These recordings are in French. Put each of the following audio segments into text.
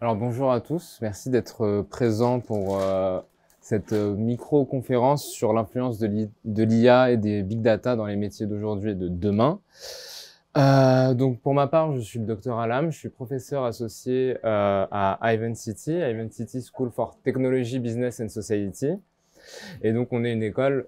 Alors bonjour à tous, merci d'être présents pour cette micro-conférence sur l'influence de l'IA et des big data dans les métiers d'aujourd'hui et de demain. Donc pour ma part, je suis le docteur Alam, je suis professeur associé à Ivan City School for Technology, Business and Society. Et donc on est une école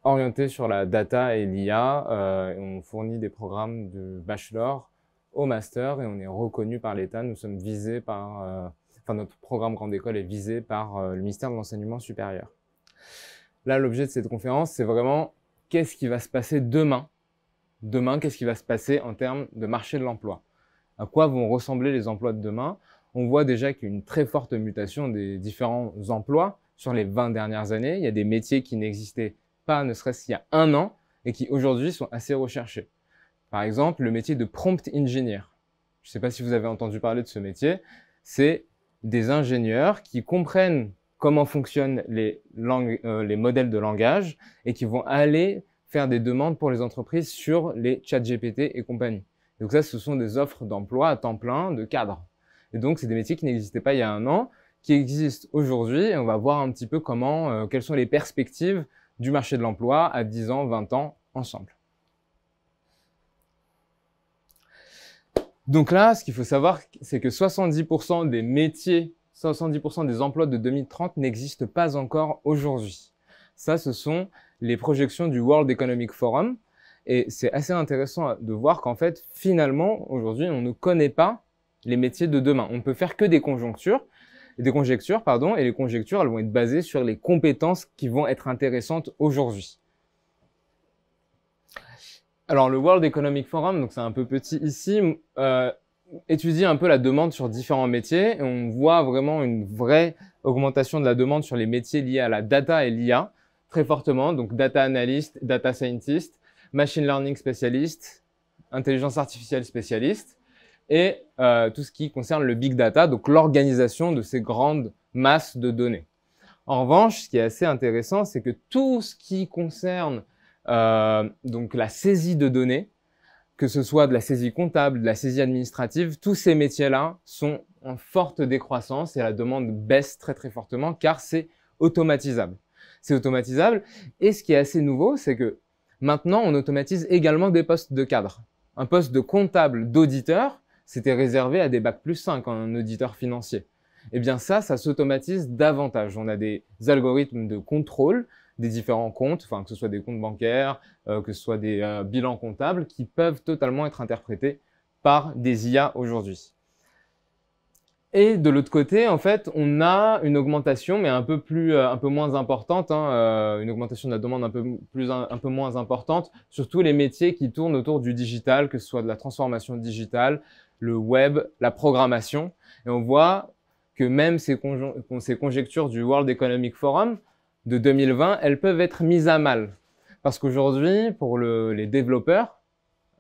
orientée sur la data et l'IA. On fournit des programmes de bachelor au master et on est reconnu par l'État. Nous sommes visés par, notre programme grande école est visé par le ministère de l'enseignement supérieur. Là, l'objet de cette conférence, c'est vraiment qu'est-ce qui va se passer demain. Demain, qu'est-ce qui va se passer en termes de marché de l'emploi? À quoi vont ressembler les emplois de demain? On voit déjà qu'il y a une très forte mutation des différents emplois sur les 20 dernières années. Il y a des métiers qui n'existaient pas, ne serait-ce qu'il y a un an, et qui aujourd'hui sont assez recherchés. Par exemple, le métier de prompt engineer. Je ne sais pas si vous avez entendu parler de ce métier. C'est des ingénieurs qui comprennent comment fonctionnent les modèles de langage et qui vont aller faire des demandes pour les entreprises sur les chats GPT et compagnie. Donc ça, ce sont des offres d'emploi à temps plein de cadres. Et donc, c'est des métiers qui n'existaient pas il y a un an, qui existent aujourd'hui. Et on va voir un petit peu quelles sont les perspectives du marché de l'emploi à 10 ans, 20 ans ensemble. Donc là, ce qu'il faut savoir, c'est que 70% des métiers, 70% des emplois de 2030 n'existent pas encore aujourd'hui. Ça, ce sont les projections du World Economic Forum. Et c'est assez intéressant de voir qu'en fait, finalement, aujourd'hui, on ne connaît pas les métiers de demain. On ne peut faire que des conjectures, et les conjectures, elles vont être basées sur les compétences qui vont être intéressantes aujourd'hui. Alors, le World Economic Forum, donc c'est un peu petit ici, étudie un peu la demande sur différents métiers et on voit vraiment une vraie augmentation de la demande sur les métiers liés à la data et l'IA très fortement. Donc, data analyst, data scientist, machine learning spécialiste, intelligence artificielle spécialiste et tout ce qui concerne le big data, donc l'organisation de ces grandes masses de données. En revanche, ce qui est assez intéressant, c'est que tout ce qui concerne donc la saisie de données, que ce soit de la saisie comptable, de la saisie administrative, tous ces métiers-là sont en forte décroissance et la demande baisse très très fortement car c'est automatisable. C'est automatisable et ce qui est assez nouveau, c'est que maintenant on automatise également des postes de cadre. Un poste de comptable, d'auditeur, c'était réservé à des bac+5 en auditeur financier. Eh bien ça s'automatise davantage. On a des algorithmes de contrôle des différents comptes, que ce soit des comptes bancaires, que ce soit des bilans comptables, qui peuvent totalement être interprétés par des IA aujourd'hui. Et de l'autre côté, en fait, on a une augmentation, mais un peu moins importante, une augmentation de la demande un peu moins importante, sur tous les métiers qui tournent autour du digital, que ce soit de la transformation digitale, le web, la programmation. Et on voit que même ces conjectures du World Economic Forum de 2020, elles peuvent être mises à mal. Parce qu'aujourd'hui, pour les développeurs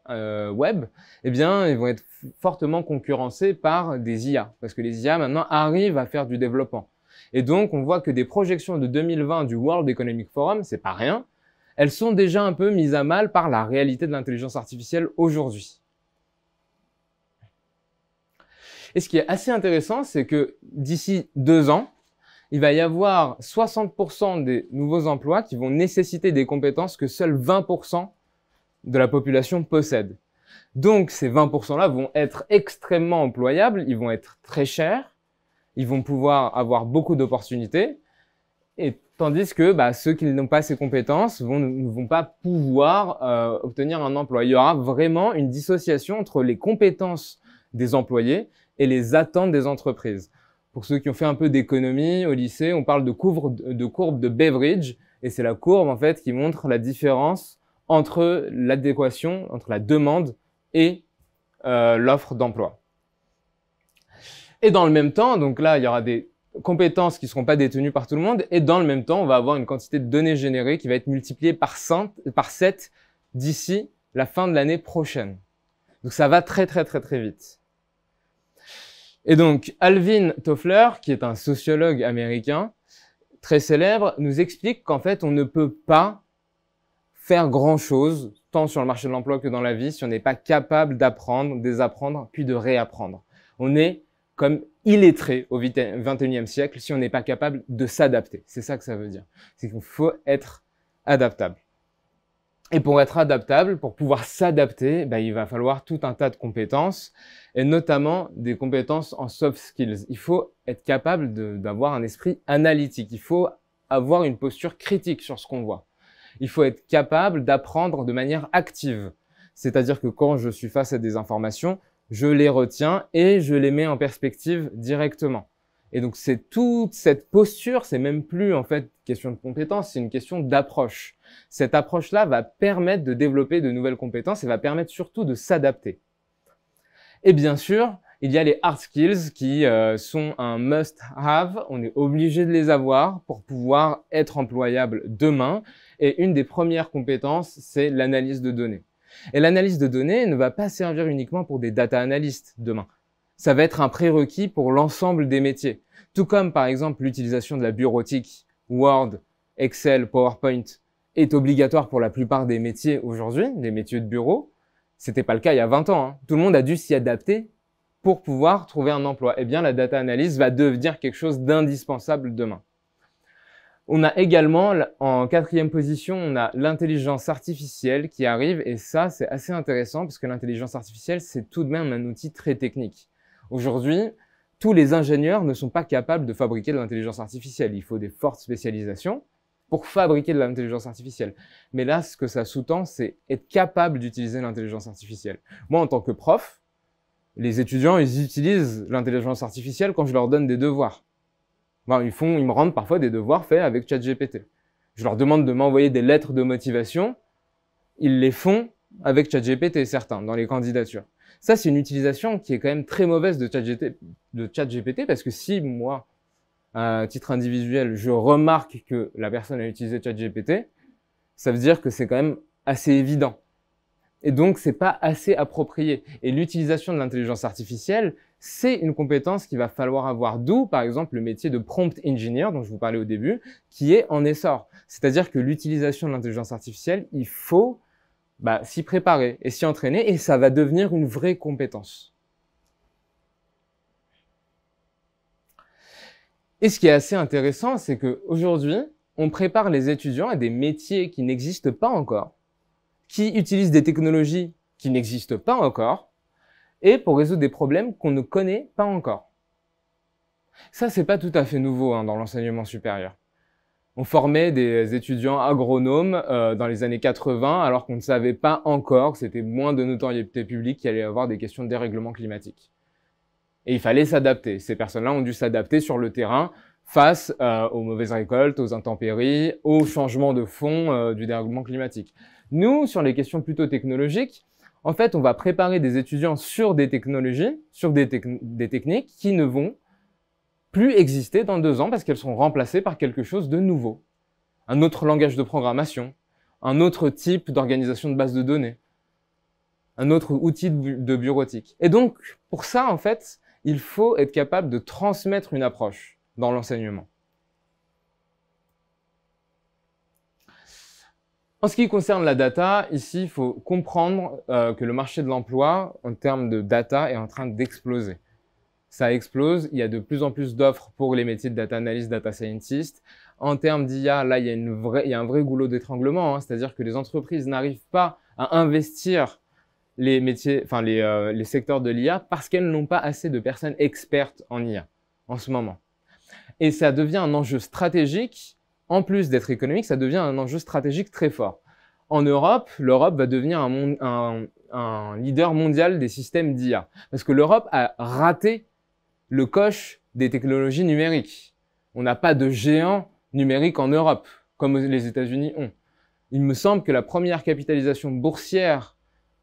web, eh bien, ils vont être fortement concurrencés par des IA. Parce que les IA, maintenant, arrivent à faire du développement. Et donc, on voit que des projections de 2020 du World Economic Forum, c'est pas rien, elles sont déjà un peu mises à mal par la réalité de l'intelligence artificielle aujourd'hui. Et ce qui est assez intéressant, c'est que d'ici 2 ans, il va y avoir 60% des nouveaux emplois qui vont nécessiter des compétences que seuls 20% de la population possède. Donc, ces 20%-là vont être extrêmement employables, ils vont être très chers, ils vont pouvoir avoir beaucoup d'opportunités, et tandis que ceux qui n'ont pas ces compétences ne vont pas pouvoir obtenir un emploi. Il y aura vraiment une dissociation entre les compétences des employés et les attentes des entreprises. Pour ceux qui ont fait un peu d'économie au lycée, on parle de courbe de Beveridge, et c'est la courbe en fait qui montre la différence entre l'adéquation, entre la demande et l'offre d'emploi. Et dans le même temps, donc là, il y aura des compétences qui ne seront pas détenues par tout le monde, et dans le même temps, on va avoir une quantité de données générées qui va être multipliée par 7 d'ici la fin de l'année prochaine. Donc ça va très très très très vite. Et donc, Alvin Toffler, qui est un sociologue américain très célèbre, nous explique qu'en fait, on ne peut pas faire grand-chose, tant sur le marché de l'emploi que dans la vie, si on n'est pas capable d'apprendre, désapprendre, puis de réapprendre. On est comme illettrés au XXIe siècle si on n'est pas capable de s'adapter. C'est ça que ça veut dire. C'est qu'il faut être adaptable. Et pour être adaptable, pour pouvoir s'adapter, il va falloir tout un tas de compétences, et notamment des compétences en soft skills. Il faut être capable d'avoir un esprit analytique. Il faut avoir une posture critique sur ce qu'on voit. Il faut être capable d'apprendre de manière active. C'est-à-dire que quand je suis face à des informations, je les retiens et je les mets en perspective directement. Et donc c'est toute cette posture, c'est même plus en fait question de compétence, c'est une question d'approche. Cette approche-là va permettre de développer de nouvelles compétences et va permettre surtout de s'adapter. Et bien sûr, il y a les hard skills qui sont un must-have. On est obligé de les avoir pour pouvoir être employable demain. Et une des premières compétences, c'est l'analyse de données. Et l'analyse de données ne va pas servir uniquement pour des data analystes demain. Ça va être un prérequis pour l'ensemble des métiers. Tout comme par exemple l'utilisation de la bureautique, Word, Excel, PowerPoint est obligatoire pour la plupart des métiers aujourd'hui, des métiers de bureau. C'était pas le cas il y a 20 ans. Hein. Tout le monde a dû s'y adapter pour pouvoir trouver un emploi. Eh bien, la data analyse va devenir quelque chose d'indispensable demain. On a également, en 4e position, on a l'intelligence artificielle qui arrive, et ça, c'est assez intéressant parce que l'intelligence artificielle, c'est tout de même un outil très technique. Aujourd'hui, tous les ingénieurs ne sont pas capables de fabriquer de l'intelligence artificielle. Il faut des fortes spécialisations pour fabriquer de l'intelligence artificielle. Mais là, ce que ça sous-tend, c'est être capable d'utiliser l'intelligence artificielle. Moi, en tant que prof, les étudiants, ils utilisent l'intelligence artificielle quand je leur donne des devoirs. Ils me rendent parfois des devoirs faits avec ChatGPT. Je leur demande de m'envoyer des lettres de motivation. Ils les font avec ChatGPT, certains, dans les candidatures. Ça, c'est une utilisation qui est quand même très mauvaise de ChatGPT parce que si moi, à titre individuel, je remarque que la personne a utilisé ChatGPT, ça veut dire que c'est quand même assez évident. Et donc, c'est pas assez approprié. Et l'utilisation de l'intelligence artificielle, c'est une compétence qu'il va falloir avoir. D'où, par exemple, le métier de prompt engineer, dont je vous parlais au début, qui est en essor. C'est-à-dire que l'utilisation de l'intelligence artificielle, il faut s'y préparer et s'y entraîner, et ça va devenir une vraie compétence. Et ce qui est assez intéressant, c'est qu'aujourd'hui, on prépare les étudiants à des métiers qui n'existent pas encore, qui utilisent des technologies qui n'existent pas encore, et pour résoudre des problèmes qu'on ne connaît pas encore. Ça, c'est pas tout à fait nouveau dans l'enseignement supérieur. On formait des étudiants agronomes dans les années 80, alors qu'on ne savait pas encore que c'était moins de notoriété publique qu'il allait y avoir des questions de dérèglement climatique. Et il fallait s'adapter. Ces personnes-là ont dû s'adapter sur le terrain face aux mauvaises récoltes, aux intempéries, aux changements de fond du dérèglement climatique. Nous, sur les questions plutôt technologiques, en fait, on va préparer des étudiants sur des technologies, sur des techniques qui ne vont plus exister dans 2 ans parce qu'elles seront remplacées par quelque chose de nouveau. Un autre langage de programmation, un autre type d'organisation de base de données, un autre outil de bureautique. Et donc, pour ça, en fait, il faut être capable de transmettre une approche dans l'enseignement. En ce qui concerne la data, ici, il faut comprendre que le marché de l'emploi, en termes de data, est en train d'exploser. Ça explose, il y a de plus en plus d'offres pour les métiers de data analyst, data scientist. En termes d'IA, là, il y a un vrai goulot d'étranglement, c'est-à-dire que les entreprises n'arrivent pas à investir les métiers, les secteurs de l'IA parce qu'elles n'ont pas assez de personnes expertes en IA en ce moment. Et ça devient un enjeu stratégique. En plus d'être économique, ça devient un enjeu stratégique très fort. En Europe, l'Europe va devenir un leader mondial des systèmes d'IA. Parce que l'Europe a raté le coche des technologies numériques. On n'a pas de géant numérique en Europe, comme les États-Unis ont. Il me semble que la première capitalisation boursière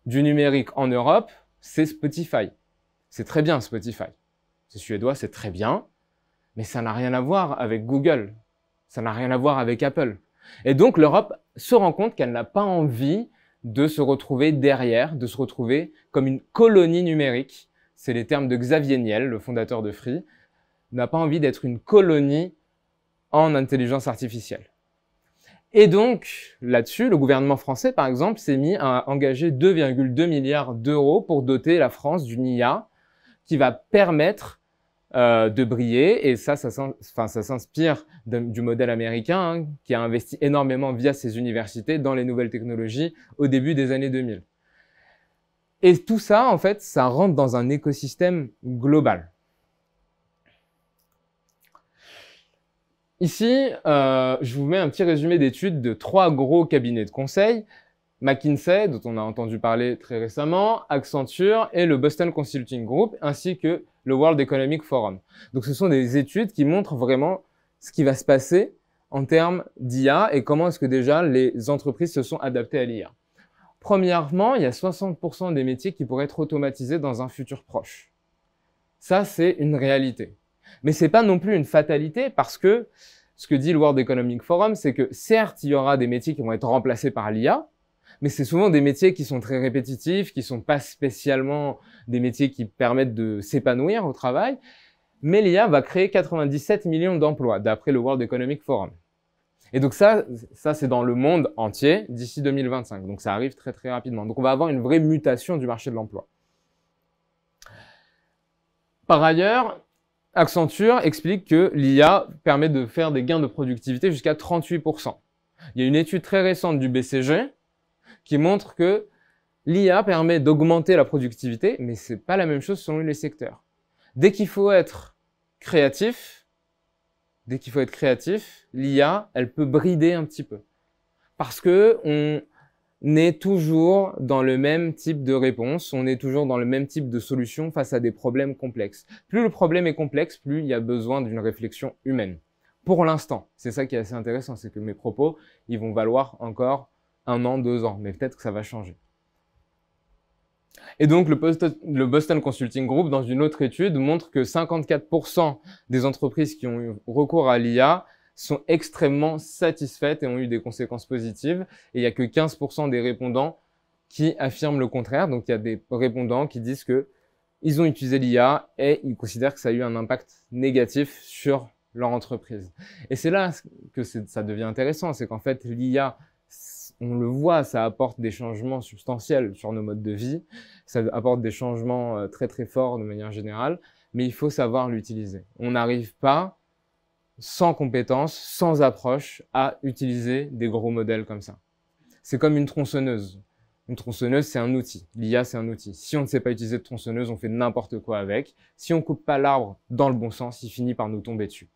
du numérique en Europe, c'est Spotify. C'est très bien Spotify. C'est suédois, c'est très bien. Mais ça n'a rien à voir avec Google. Ça n'a rien à voir avec Apple. Et donc, l'Europe se rend compte qu'elle n'a pas envie de se retrouver derrière, de se retrouver comme une colonie numérique. C'est les termes de Xavier Niel, le fondateur de Free. N'a pas envie d'être une colonie en intelligence artificielle. Et donc, là-dessus, le gouvernement français, par exemple, s'est mis à engager 2,2 milliards d'euros pour doter la France d'une IA qui va permettre de briller. Et ça s'inspire du modèle américain hein, qui a investi énormément via ses universités dans les nouvelles technologies au début des années 2000. Et tout ça, en fait, ça rentre dans un écosystème global. Ici, je vous mets un petit résumé d'études de 3 gros cabinets de conseil. McKinsey, dont on a entendu parler très récemment, Accenture et le Boston Consulting Group, ainsi que le World Economic Forum. Donc ce sont des études qui montrent vraiment ce qui va se passer en termes d'IA et comment est-ce que déjà les entreprises se sont adaptées à l'IA. Premièrement, il y a 60% des métiers qui pourraient être automatisés dans un futur proche. Ça, c'est une réalité. Mais c'est pas non plus une fatalité parce que ce que dit le World Economic Forum, c'est que certes, il y aura des métiers qui vont être remplacés par l'IA, mais c'est souvent des métiers qui sont très répétitifs, qui sont pas spécialement des métiers qui permettent de s'épanouir au travail. Mais l'IA va créer 97 millions d'emplois, d'après le World Economic Forum. Et donc ça c'est dans le monde entier d'ici 2025. Donc ça arrive très très rapidement. Donc on va avoir une vraie mutation du marché de l'emploi. Par ailleurs, Accenture explique que l'IA permet de faire des gains de productivité jusqu'à 38%. Il y a une étude très récente du BCG qui montre que l'IA permet d'augmenter la productivité, mais c'est pas la même chose selon les secteurs. Dès qu'il faut être créatif, l'IA, elle peut brider un petit peu. Parce que on est toujours dans le même type de réponse, on est toujours dans le même type de solution face à des problèmes complexes. Plus le problème est complexe, plus il y a besoin d'une réflexion humaine. Pour l'instant, c'est ça qui est assez intéressant, c'est que mes propos, ils vont valoir encore 1 an, 2 ans, mais peut-être que ça va changer. Et donc, le Boston Consulting Group, dans une autre étude, montre que 54% des entreprises qui ont eu recours à l'IA sont extrêmement satisfaites et ont eu des conséquences positives. Et il n'y a que 15% des répondants qui affirment le contraire. Donc, il y a des répondants qui disent que ils ont utilisé l'IA et ils considèrent que ça a eu un impact négatif sur leur entreprise. Et c'est là que ça devient intéressant, c'est qu'en fait, l'IA, on le voit, ça apporte des changements substantiels sur nos modes de vie, ça apporte des changements très très forts de manière générale, mais il faut savoir l'utiliser. On n'arrive pas, sans compétences, sans approche, à utiliser des gros modèles comme ça. C'est comme une tronçonneuse. Une tronçonneuse, c'est un outil. L'IA, c'est un outil. Si on ne sait pas utiliser de tronçonneuse, on fait n'importe quoi avec. Si on coupe pas l'arbre dans le bon sens, il finit par nous tomber dessus.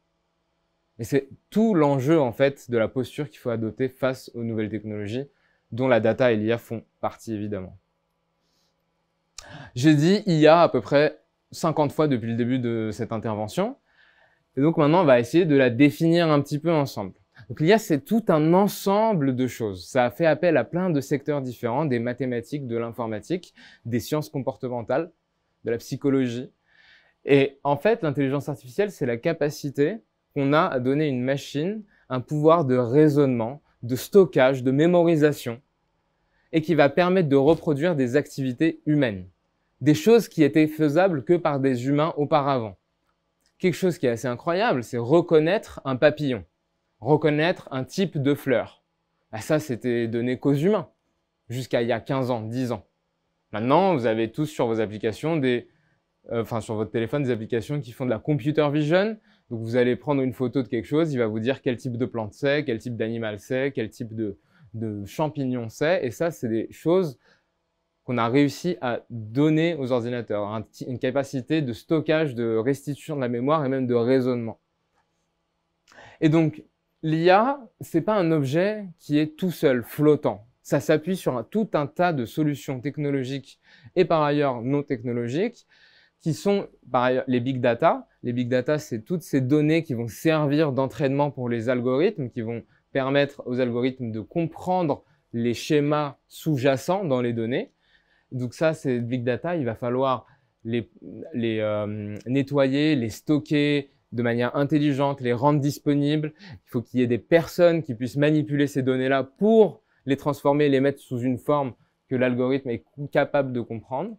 Et c'est tout l'enjeu, en fait, de la posture qu'il faut adopter face aux nouvelles technologies, dont la data et l'IA font partie, évidemment. J'ai dit IA à peu près 50 fois depuis le début de cette intervention. Et donc maintenant, on va essayer de la définir un petit peu ensemble. Donc l'IA, c'est tout un ensemble de choses. Ça a fait appel à plein de secteurs différents, des mathématiques, de l'informatique, des sciences comportementales, de la psychologie. Et en fait, l'intelligence artificielle, c'est la capacité qu'on a à donner à une machine un pouvoir de raisonnement, de stockage, de mémorisation, et qui va permettre de reproduire des activités humaines. Des choses qui étaient faisables que par des humains auparavant. Quelque chose qui est assez incroyable, c'est reconnaître un papillon, reconnaître un type de fleur. Ben ça, c'était donné qu'aux humains, jusqu'à il y a 15 ans, 10 ans. Maintenant, vous avez tous sur vos applications sur votre téléphone, des applications qui font de la computer vision. Donc, vous allez prendre une photo de quelque chose, il va vous dire quel type de plante c'est, quel type d'animal c'est, quel type de champignon c'est. Et ça, c'est des choses qu'on a réussi à donner aux ordinateurs. Une capacité de stockage, de restitution de la mémoire et même de raisonnement. Et donc, l'IA, c'est pas un objet qui est tout seul, flottant. Ça s'appuie sur tout un tas de solutions technologiques et par ailleurs non technologiques qui sont par ailleurs les big data. Les big data, c'est toutes ces données qui vont servir d'entraînement pour les algorithmes, qui vont permettre aux algorithmes de comprendre les schémas sous-jacents dans les données. Donc ça, c'est big data. Il va falloir les nettoyer, les stocker de manière intelligente, les rendre disponibles. Il faut qu'il y ait des personnes qui puissent manipuler ces données-là pour les transformer, les mettre sous une forme que l'algorithme est capable de comprendre.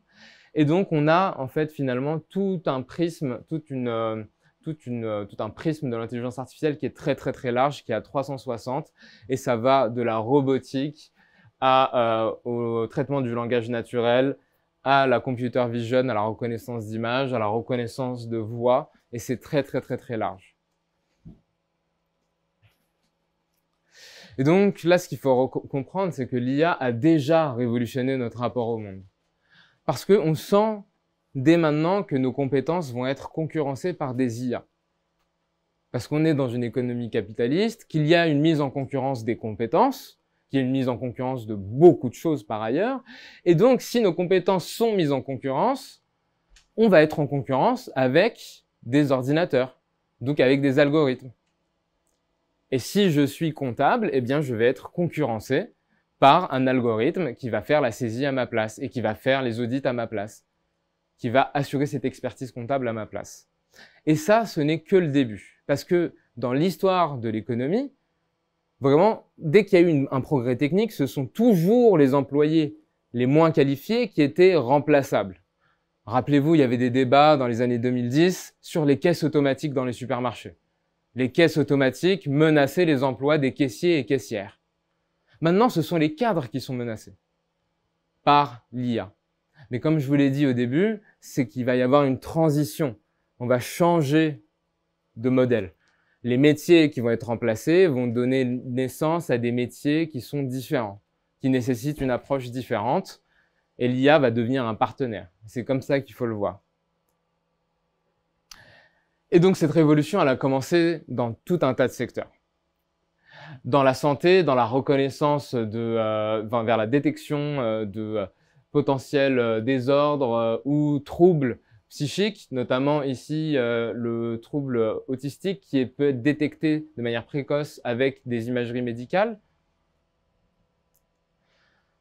Et donc, on a en fait finalement tout un prisme, tout un prisme de l'intelligence artificielle qui est très très très large, qui est à 360, et ça va de la robotique au traitement du langage naturel, à la computer vision, à la reconnaissance d'images, à la reconnaissance de voix, Et c'est très, très, très, très large. Et donc, là, ce qu'il faut comprendre, c'est que l'IA a déjà révolutionné notre rapport au monde. Parce qu'on sent dès maintenant que nos compétences vont être concurrencées par des IA. Parce qu'on est dans une économie capitaliste, qu'il y a une mise en concurrence des compétences, qu'il y a une mise en concurrence de beaucoup de choses par ailleurs. Et donc, si nos compétences sont mises en concurrence, on va être en concurrence avec des ordinateurs, donc avec des algorithmes. Et si je suis comptable, eh bien, je vais être concurrencé par un algorithme qui va faire la saisie à ma place et qui va faire les audits à ma place, qui va assurer cette expertise comptable à ma place. Et ça, ce n'est que le début. Parce que dans l'histoire de l'économie, vraiment, dès qu'il y a eu un progrès technique, ce sont toujours les employés les moins qualifiés qui étaient remplaçables. Rappelez-vous, il y avait des débats dans les années 2010 sur les caisses automatiques dans les supermarchés. Les caisses automatiques menaçaient les emplois des caissiers et caissières. Maintenant, ce sont les cadres qui sont menacés par l'IA. Mais comme je vous l'ai dit au début, c'est qu'il va y avoir une transition. On va changer de modèle. Les métiers qui vont être remplacés vont donner naissance à des métiers qui sont différents, qui nécessitent une approche différente, et l'IA va devenir un partenaire. C'est comme ça qu'il faut le voir. Et donc cette révolution, elle a commencé dans tout un tas de secteurs. Dans la santé, dans la reconnaissance vers la détection de potentiels désordres ou troubles psychiques, notamment ici le trouble autistique qui peut être détecté de manière précoce avec des imageries médicales.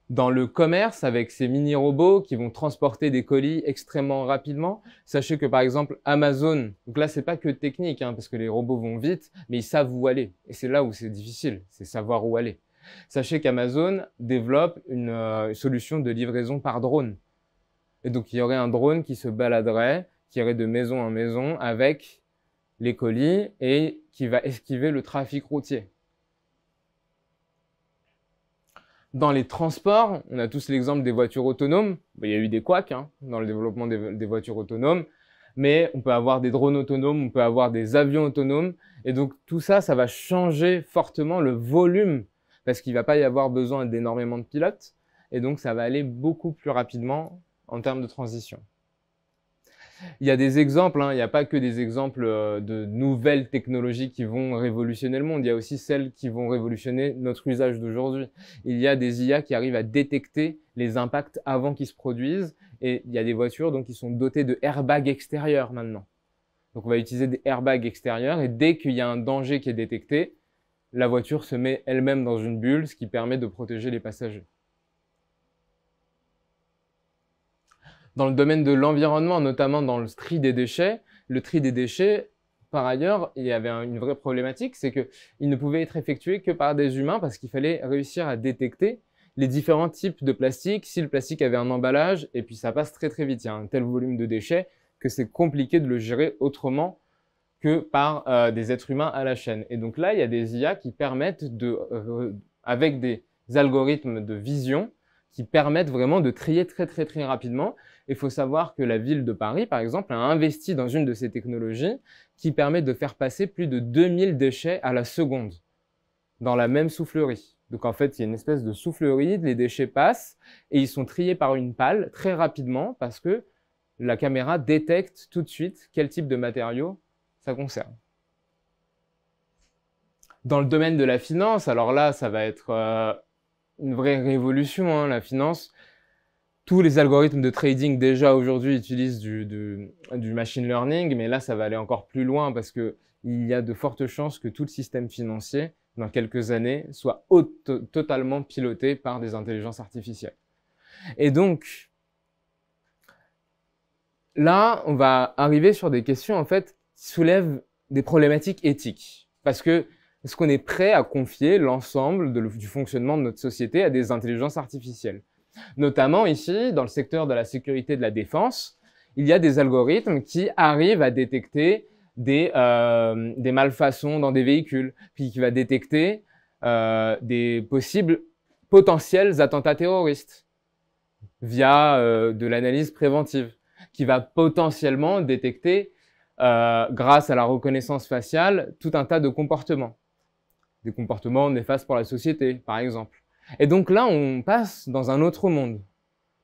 Dans le commerce, avec ces mini-robots qui vont transporter des colis extrêmement rapidement. Sachez que par exemple Amazon, donc là c'est pas que technique, parce que les robots vont vite, mais ils savent où aller. Et c'est là où c'est difficile, c'est savoir où aller. Sachez qu'Amazon développe une solution de livraison par drone. Et donc il y aurait un drone qui se baladerait, qui irait de maison en maison avec les colis et qui va esquiver le trafic routier. Dans les transports, on a tous l'exemple des voitures autonomes. Il y a eu des couacs dans le développement des voitures autonomes, mais on peut avoir des drones autonomes, on peut avoir des avions autonomes. Et donc tout ça, ça va changer fortement le volume parce qu'il ne va pas y avoir besoin d'énormément de pilotes. Et donc ça va aller beaucoup plus rapidement en termes de transition. Il y a des exemples, il n'y a pas que des exemples de nouvelles technologies qui vont révolutionner le monde, il y a aussi celles qui vont révolutionner notre usage d'aujourd'hui. Il y a des IA qui arrivent à détecter les impacts avant qu'ils se produisent et il y a des voitures donc, qui sont dotées de airbags extérieurs maintenant. Donc on va utiliser des airbags extérieurs et dès qu'il y a un danger qui est détecté, la voiture se met elle-même dans une bulle, ce qui permet de protéger les passagers. Dans le domaine de l'environnement, notamment dans le tri des déchets, par ailleurs, il y avait une vraie problématique, c'est qu'il ne pouvait être effectué que par des humains parce qu'il fallait réussir à détecter les différents types de plastique, si le plastique avait un emballage, et puis ça passe très très vite, il y a un tel volume de déchets que c'est compliqué de le gérer autrement que par des êtres humains à la chaîne. Et donc là, il y a des IA qui permettent avec des algorithmes de vision, qui permettent vraiment de trier très très très rapidement. Il faut savoir que la ville de Paris, par exemple, a investi dans une de ces technologies qui permet de faire passer plus de 2000 déchets à la seconde dans la même soufflerie. Donc en fait, il y a une espèce de soufflerie, les déchets passent et ils sont triés par une pale très rapidement parce que la caméra détecte tout de suite quel type de matériau ça concerne. Dans le domaine de la finance, alors là, ça va être une vraie révolution, la finance. Tous les algorithmes de trading déjà aujourd'hui utilisent du machine learning, mais là, ça va aller encore plus loin parce que il y a de fortes chances que tout le système financier, dans quelques années, soit totalement piloté par des intelligences artificielles. Et donc, là, on va arriver sur des questions, en fait, qui soulèvent des problématiques éthiques. Parce que, est-ce qu'on est prêt à confier l'ensemble du fonctionnement de notre société à des intelligences artificielles ? Notamment ici, dans le secteur de la sécurité et de la défense, il y a des algorithmes qui arrivent à détecter des malfaçons dans des véhicules, puis qui va détecter des potentiels attentats terroristes via de l'analyse préventive, qui va potentiellement détecter grâce à la reconnaissance faciale, tout un tas de comportements. Des comportements néfastes pour la société, par exemple. Et donc là, on passe dans un autre monde.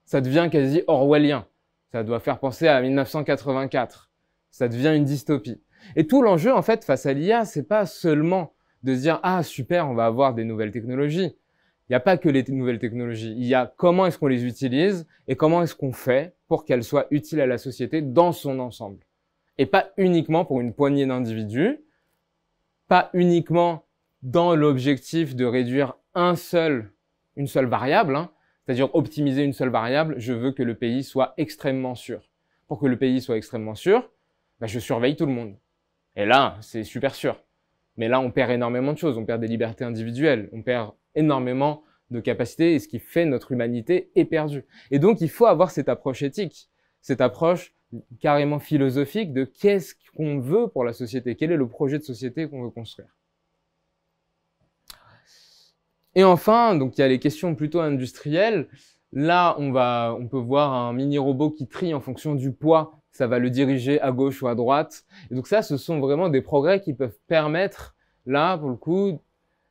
Ça devient quasi orwellien. Ça doit faire penser à 1984. Ça devient une dystopie. Et tout l'enjeu, en fait, face à l'IA, c'est pas seulement de se dire « Ah, super, on va avoir des nouvelles technologies ». Il n'y a pas que les nouvelles technologies. Il y a comment est-ce qu'on les utilise et comment est-ce qu'on fait pour qu'elles soient utiles à la société dans son ensemble. Et pas uniquement pour une poignée d'individus, pas uniquement dans l'objectif de réduire une seule variable, hein, c'est-à-dire optimiser une seule variable. Je veux que le pays soit extrêmement sûr. Pour que le pays soit extrêmement sûr, je surveille tout le monde. Et là, c'est super sûr. Mais là, on perd énormément de choses. On perd des libertés individuelles. On perd énormément de capacités et ce qui fait notre humanité est perdu. Et donc, il faut avoir cette approche éthique, cette approche carrément philosophique de qu'est-ce qu'on veut pour la société, quel est le projet de société qu'on veut construire. Et enfin, donc il y a les questions plutôt industrielles. Là, on peut voir un mini-robot qui trie en fonction du poids. Ça va le diriger à gauche ou à droite. Et donc ça, ce sont vraiment des progrès qui peuvent permettre, là, pour le coup,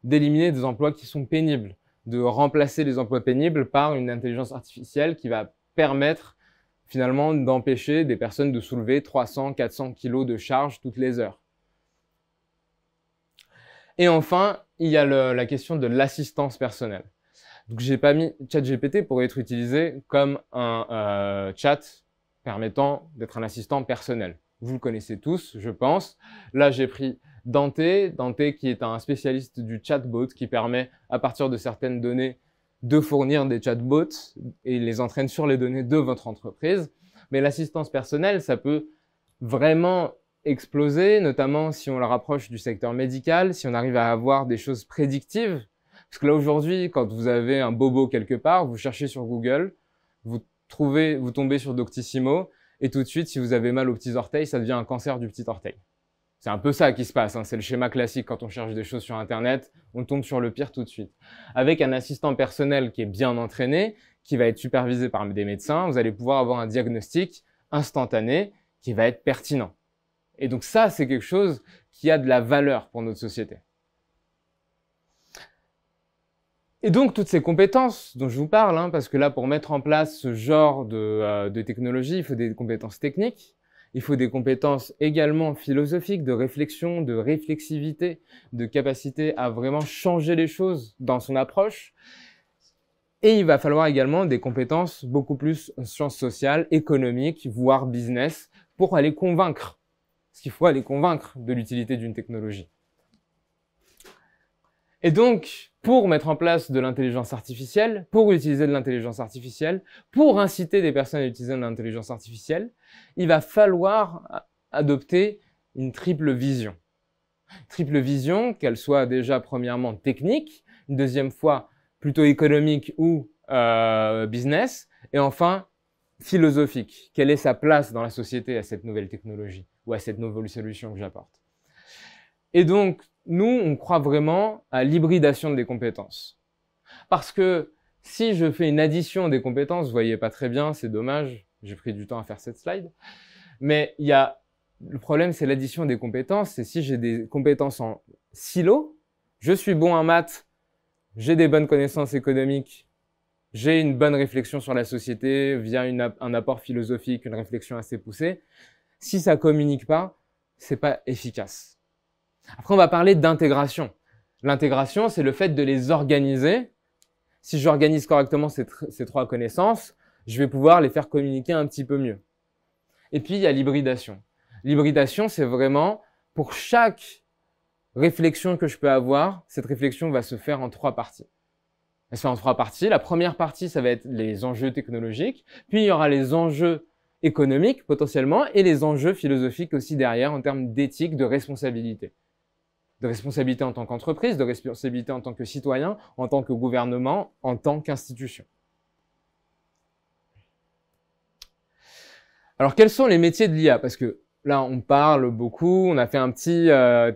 d'éliminer des emplois qui sont pénibles, de remplacer les emplois pénibles par une intelligence artificielle qui va permettre finalement d'empêcher des personnes de soulever 300, 400 kilos de charge toutes les heures. Et enfin, il y a la question de l'assistance personnelle. Donc, j'ai pas mis ChatGPT pour être utilisé comme un chat permettant d'être un assistant personnel. Vous le connaissez tous, je pense. Là, j'ai pris Dante qui est un spécialiste du chatbot qui permet, à partir de certaines données, de fournir des chatbots et les entraîne sur les données de votre entreprise. Mais l'assistance personnelle, ça peut vraiment exploser, notamment si on la rapproche du secteur médical, si on arrive à avoir des choses prédictives. Parce que là, aujourd'hui, quand vous avez un bobo quelque part, vous cherchez sur Google, vous tombez sur Doctissimo, et tout de suite, si vous avez mal aux petits orteils, ça devient un cancer du petit orteil. C'est un peu ça qui se passe, hein. C'est le schéma classique quand on cherche des choses sur Internet, on tombe sur le pire tout de suite. Avec un assistant personnel qui est bien entraîné, qui va être supervisé par des médecins, vous allez pouvoir avoir un diagnostic instantané qui va être pertinent. Et donc ça, c'est quelque chose qui a de la valeur pour notre société. Et donc, toutes ces compétences dont je vous parle, hein, parce que là, pour mettre en place ce genre de technologie, il faut des compétences techniques, il faut des compétences également philosophiques, de réflexion, de réflexivité, de capacité à vraiment changer les choses dans son approche. Et il va falloir également des compétences beaucoup plus en sciences sociales, économiques, voire business, pour aller convaincre. Parce qu'il faut aller convaincre de l'utilité d'une technologie. Et donc, pour mettre en place de l'intelligence artificielle, pour utiliser de l'intelligence artificielle, pour inciter des personnes à utiliser de l'intelligence artificielle, il va falloir adopter une triple vision. Triple vision, qu'elle soit déjà premièrement technique, une deuxième fois plutôt économique ou business, et enfin philosophique. Quelle est sa place dans la société à cette nouvelle technologie ou à cette nouvelle solution que j'apporte? Et donc, nous, on croit vraiment à l'hybridation des compétences. Parce que si je fais une addition des compétences, vous voyez pas très bien, c'est dommage, j'ai pris du temps à faire cette slide, mais le problème, c'est l'addition des compétences, c'est si j'ai des compétences en silo, je suis bon en maths, j'ai des bonnes connaissances économiques, j'ai une bonne réflexion sur la société via un apport philosophique, une réflexion assez poussée. Si ça communique pas, c'est pas efficace. Après, on va parler d'intégration. L'intégration, c'est le fait de les organiser. Si j'organise correctement ces trois connaissances, je vais pouvoir les faire communiquer un petit peu mieux. Et puis, il y a l'hybridation. L'hybridation, c'est vraiment, pour chaque réflexion que je peux avoir, cette réflexion va se faire en trois parties. Elle se fait en trois parties. La première partie, ça va être les enjeux technologiques. Puis, il y aura les enjeux économiques, potentiellement, et les enjeux philosophiques aussi derrière, en termes d'éthique, de responsabilité. De responsabilité en tant qu'entreprise, de responsabilité en tant que citoyen, en tant que gouvernement, en tant qu'institution. Alors, quels sont les métiers de l'IA? Parce que là, on parle beaucoup, on a fait un petit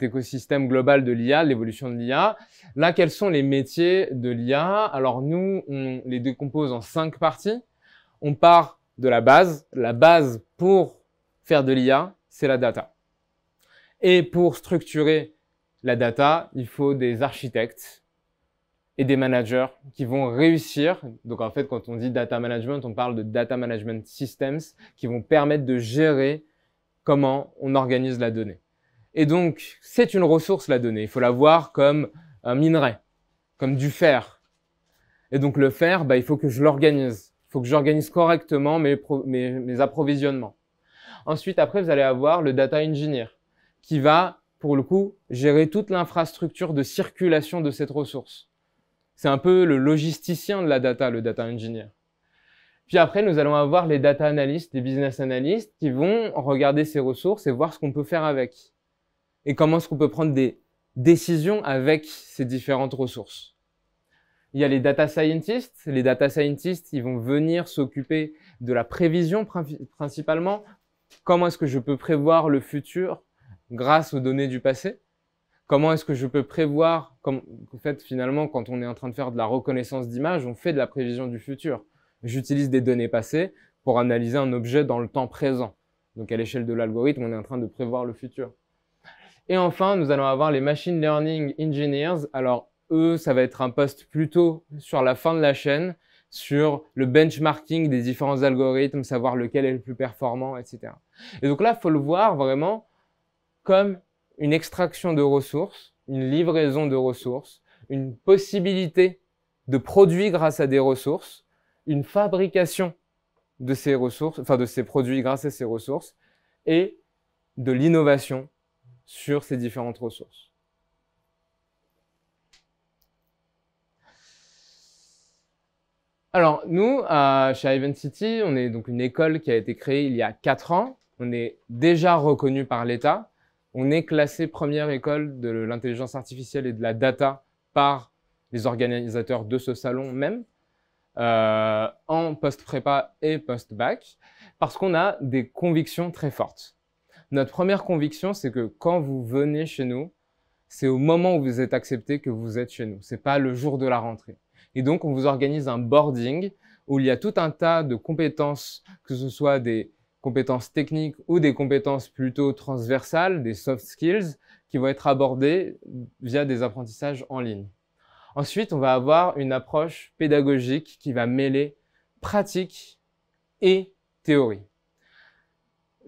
écosystème global de l'IA, l'évolution de l'IA. Là, quels sont les métiers de l'IA? Alors, nous, on les décompose en 5 parties. On part de la base. La base pour faire de l'IA, c'est la data. Et pour structurer la data, il faut des architectes et des managers qui vont réussir. Donc en fait, quand on dit data management, on parle de data management systems qui vont permettre de gérer comment on organise la donnée. Et donc, c'est une ressource, la donnée. Il faut la voir comme un minerai, comme du fer. Et donc, le fer, il faut que je l'organise. Il faut que j'organise correctement mes approvisionnements. Ensuite, après, vous allez avoir le data engineer qui va, pour le coup, gérer toute l'infrastructure de circulation de cette ressource. C'est un peu le logisticien de la data, le data engineer. Puis après, nous allons avoir les data analysts, les business analysts qui vont regarder ces ressources et voir ce qu'on peut faire avec. Et comment est-ce qu'on peut prendre des décisions avec ces différentes ressources. Il y a les data scientists. Les data scientists, ils vont venir s'occuper de la prévision principalement. Comment est-ce que je peux prévoir le futur grâce aux données du passé? Comment est-ce que je peux prévoir, en fait, finalement, quand on est en train de faire de la reconnaissance d'images, on fait de la prévision du futur. J'utilise des données passées pour analyser un objet dans le temps présent. Donc, à l'échelle de l'algorithme, on est en train de prévoir le futur. Et enfin, nous allons avoir les machine learning engineers. Alors, eux, ça va être un poste plutôt sur la fin de la chaîne, sur le benchmarking des différents algorithmes, savoir lequel est le plus performant, etc. Et donc là, il faut le voir vraiment comme une extraction de ressources, une livraison de ressources, une possibilité de produits grâce à des ressources, une fabrication de ces ressources, enfin de ces produits grâce à ces ressources, et de l'innovation sur ces différentes ressources. Alors, nous, chez Event City, on est donc une école qui a été créée il y a 4 ans. On est déjà reconnu par l'État. On est classé première école de l'intelligence artificielle et de la data par les organisateurs de ce salon même, en post-prépa et post-bac, parce qu'on a des convictions très fortes. Notre première conviction, c'est que quand vous venez chez nous, c'est au moment où vous êtes accepté que vous êtes chez nous. C'est pas le jour de la rentrée. Et donc, on vous organise un boarding où il y a tout un tas de compétences, que ce soit des compétences techniques ou des compétences plutôt transversales, des soft skills, qui vont être abordées via des apprentissages en ligne. Ensuite, on va avoir une approche pédagogique qui va mêler pratique et théorie.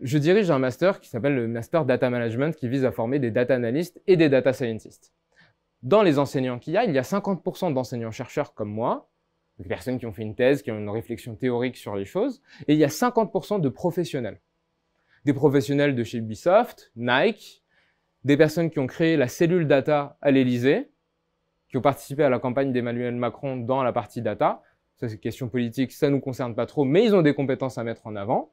Je dirige un master qui s'appelle le Master Data Management qui vise à former des data analysts et des data scientists. Dans les enseignants qu'il y a 50% d'enseignants-chercheurs comme moi, des personnes qui ont fait une thèse, qui ont une réflexion théorique sur les choses, et il y a 50% de professionnels. Des professionnels de chez Ubisoft, Nike, des personnes qui ont créé la cellule data à l'Élysée, qui ont participé à la campagne d'Emmanuel Macron dans la partie data. Ça, c'est une question politique, ça nous concerne pas trop, mais ils ont des compétences à mettre en avant.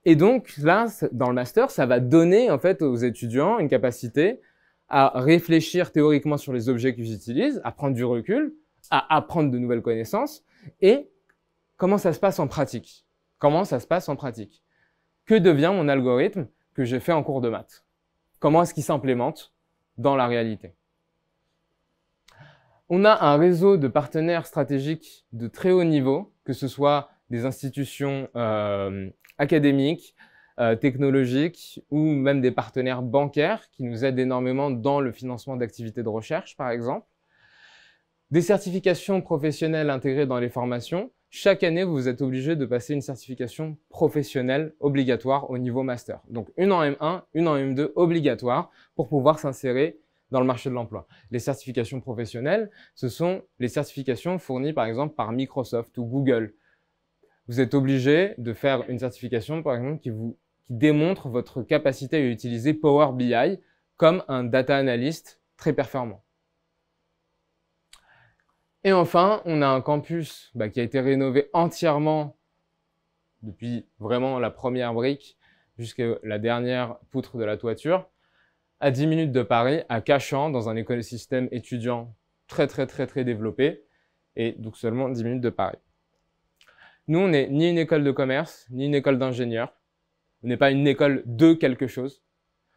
Et donc, là, dans le master, ça va donner, en fait, aux étudiants une capacité à réfléchir théoriquement sur les objets qu'ils utilisent, à prendre du recul, à apprendre de nouvelles connaissances, et comment ça se passe en pratique. Comment ça se passe en pratique? Que devient mon algorithme que j'ai fait en cours de maths? Comment est-ce qu'il s'implémente dans la réalité? On a un réseau de partenaires stratégiques de très haut niveau, que ce soit des institutions académiques, technologiques ou même des partenaires bancaires qui nous aident énormément dans le financement d'activités de recherche, par exemple. Des certifications professionnelles intégrées dans les formations. Chaque année, vous êtes obligé de passer une certification professionnelle obligatoire au niveau master. Donc, une en M1, une en M2 obligatoire pour pouvoir s'insérer dans le marché de l'emploi. Les certifications professionnelles, ce sont les certifications fournies par exemple par Microsoft ou Google. Vous êtes obligé de faire une certification par exemple qui démontre votre capacité à utiliser Power BI comme un data analyst très performant. Et enfin, on a un campus qui a été rénové entièrement depuis vraiment la première brique jusqu'à la dernière poutre de la toiture, à 10 minutes de Paris, à Cachan, dans un écosystème étudiant très développé, et donc seulement 10 minutes de Paris. Nous, on n'est ni une école de commerce, ni une école d'ingénieurs. On n'est pas une école de quelque chose.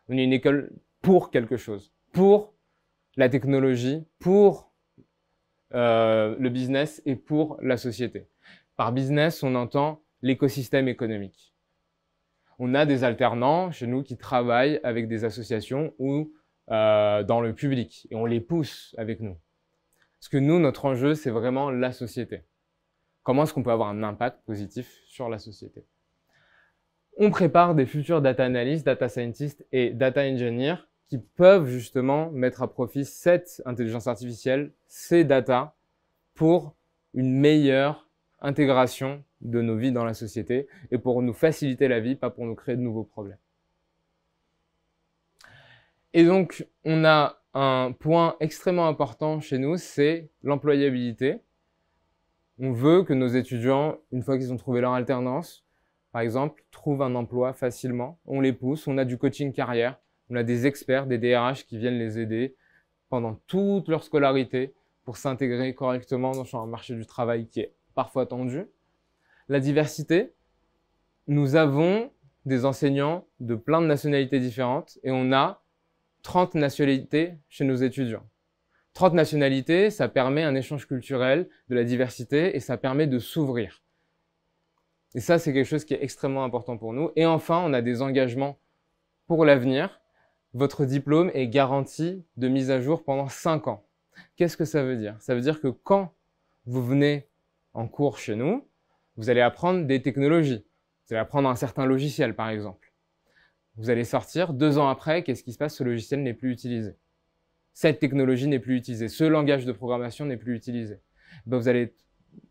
On est une école pour quelque chose. Pour la technologie, pour le business et pour la société. Par business, on entend l'écosystème économique. On a des alternants chez nous qui travaillent avec des associations ou dans le public et on les pousse avec nous. Parce que nous, notre enjeu, c'est vraiment la société. Comment est-ce qu'on peut avoir un impact positif sur la société? On prépare des futurs data analysts, data scientists et data engineers qui peuvent justement mettre à profit cette intelligence artificielle, ces data, pour une meilleure intégration de nos vies dans la société et pour nous faciliter la vie, pas pour nous créer de nouveaux problèmes. Et donc, on a un point extrêmement important chez nous, c'est l'employabilité. On veut que nos étudiants, une fois qu'ils ont trouvé leur alternance, par exemple, trouvent un emploi facilement. On les pousse, on a du coaching carrière, on a des experts, des DRH qui viennent les aider pendant toute leur scolarité pour s'intégrer correctement dans un marché du travail qui est parfois tendu. La diversité, nous avons des enseignants de plein de nationalités différentes et on a 30 nationalités chez nos étudiants. 30 nationalités, ça permet un échange culturel, de la diversité et ça permet de s'ouvrir. Et ça, c'est quelque chose qui est extrêmement important pour nous. Et enfin, on a des engagements pour l'avenir. Votre diplôme est garanti de mise à jour pendant 5 ans. Qu'est-ce que ça veut dire? Ça veut dire que quand vous venez en cours chez nous, vous allez apprendre des technologies. Vous allez apprendre un certain logiciel, par exemple. Vous allez sortir, 2 ans après, qu'est-ce qui se passe? Ce logiciel n'est plus utilisé. Cette technologie n'est plus utilisée. Ce langage de programmation n'est plus utilisé. Ben, vous allez être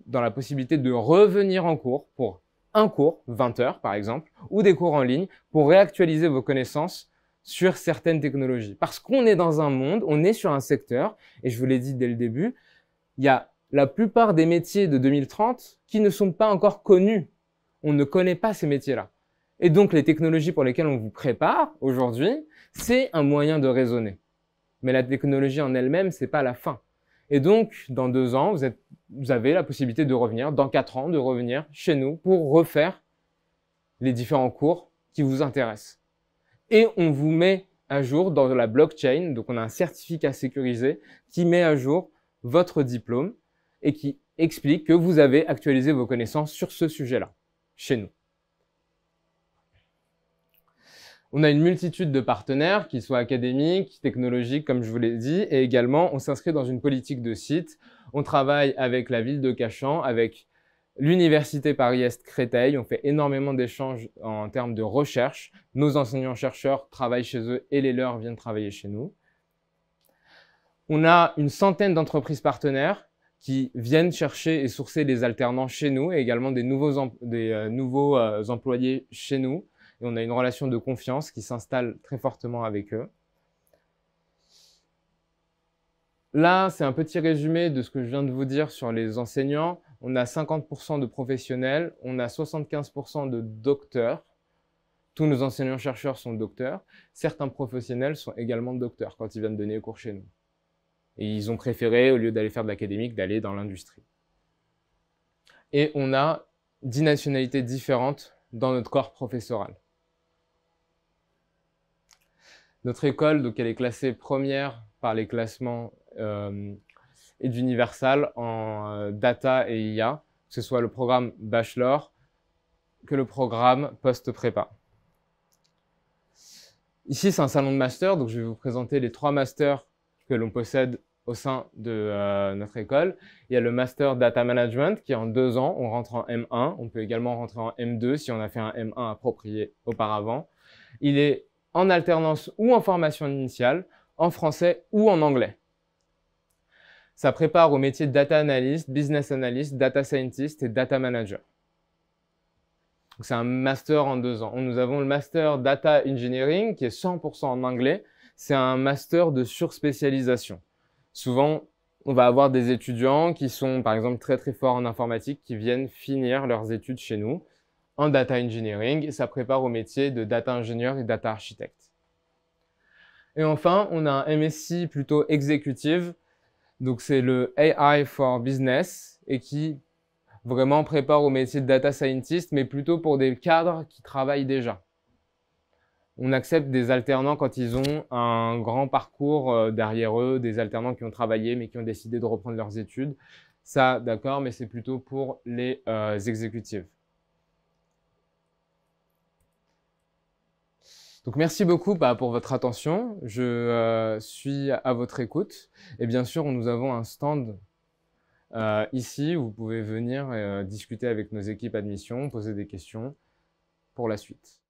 dans la possibilité de revenir en cours pour un cours, 20 heures par exemple, ou des cours en ligne pour réactualiser vos connaissances sur certaines technologies. Parce qu'on est dans un monde, on est sur un secteur, et je vous l'ai dit dès le début, il y a la plupart des métiers de 2030 qui ne sont pas encore connus. On ne connaît pas ces métiers-là. Et donc, les technologies pour lesquelles on vous prépare aujourd'hui, c'est un moyen de raisonner. Mais la technologie en elle-même, c'est pas la fin. Et donc, dans 2 ans, vous avez la possibilité de revenir, dans 4 ans, de revenir chez nous pour refaire les différents cours qui vous intéressent. Et on vous met à jour dans la blockchain, donc on a un certificat sécurisé qui met à jour votre diplôme et qui explique que vous avez actualisé vos connaissances sur ce sujet-là, chez nous. On a une multitude de partenaires, qu'ils soient académiques, technologiques, comme je vous l'ai dit, et également, on s'inscrit dans une politique de site. On travaille avec la ville de Cachan, avec l'Université Paris-Est Créteil. On fait énormément d'échanges en termes de recherche. Nos enseignants-chercheurs travaillent chez eux et les leurs viennent travailler chez nous. On a une centaine d'entreprises partenaires qui viennent chercher et sourcer des alternants chez nous et également des nouveaux employés chez nous. Et on a une relation de confiance qui s'installe très fortement avec eux. Là, c'est un petit résumé de ce que je viens de vous dire sur les enseignants. On a 50% de professionnels, on a 75% de docteurs. Tous nos enseignants-chercheurs sont docteurs. Certains professionnels sont également docteurs quand ils viennent donner cours chez nous. Et ils ont préféré, au lieu d'aller faire de l'académique, d'aller dans l'industrie. Et on a 10 nationalités différentes dans notre corps professoral. Notre école, donc, elle est classée première par les classements Eduniversal en data et IA, que ce soit le programme bachelor que le programme post-prépa. Ici, c'est un salon de master, donc je vais vous présenter les 3 masters que l'on possède au sein de notre école. Il y a le master data management qui est en 2 ans, on rentre en M1, on peut également rentrer en M2 si on a fait un M1 approprié auparavant. Il est en alternance ou en formation initiale, en français ou en anglais. Ça prépare au métier de data analyst, business analyst, data scientist et data manager. C'est un master en 2 ans. Nous avons le master data engineering qui est 100% en anglais. C'est un master de surspécialisation. Souvent, on va avoir des étudiants qui sont par exemple très très forts en informatique qui viennent finir leurs études chez nous en data engineering. Ça prépare au métier de data ingénieur et data architecte. Et enfin, on a un MSc plutôt exécutive. Donc, c'est le AI for Business et qui vraiment prépare au métier de data scientist, mais plutôt pour des cadres qui travaillent déjà. On accepte des alternants quand ils ont un grand parcours derrière eux, des alternants qui ont travaillé mais qui ont décidé de reprendre leurs études. Ça, d'accord, mais c'est plutôt pour les exécutives. Donc merci beaucoup pour votre attention. Je suis à votre écoute. Et bien sûr, nous avons un stand ici où vous pouvez venir discuter avec nos équipes admission, poser des questions pour la suite.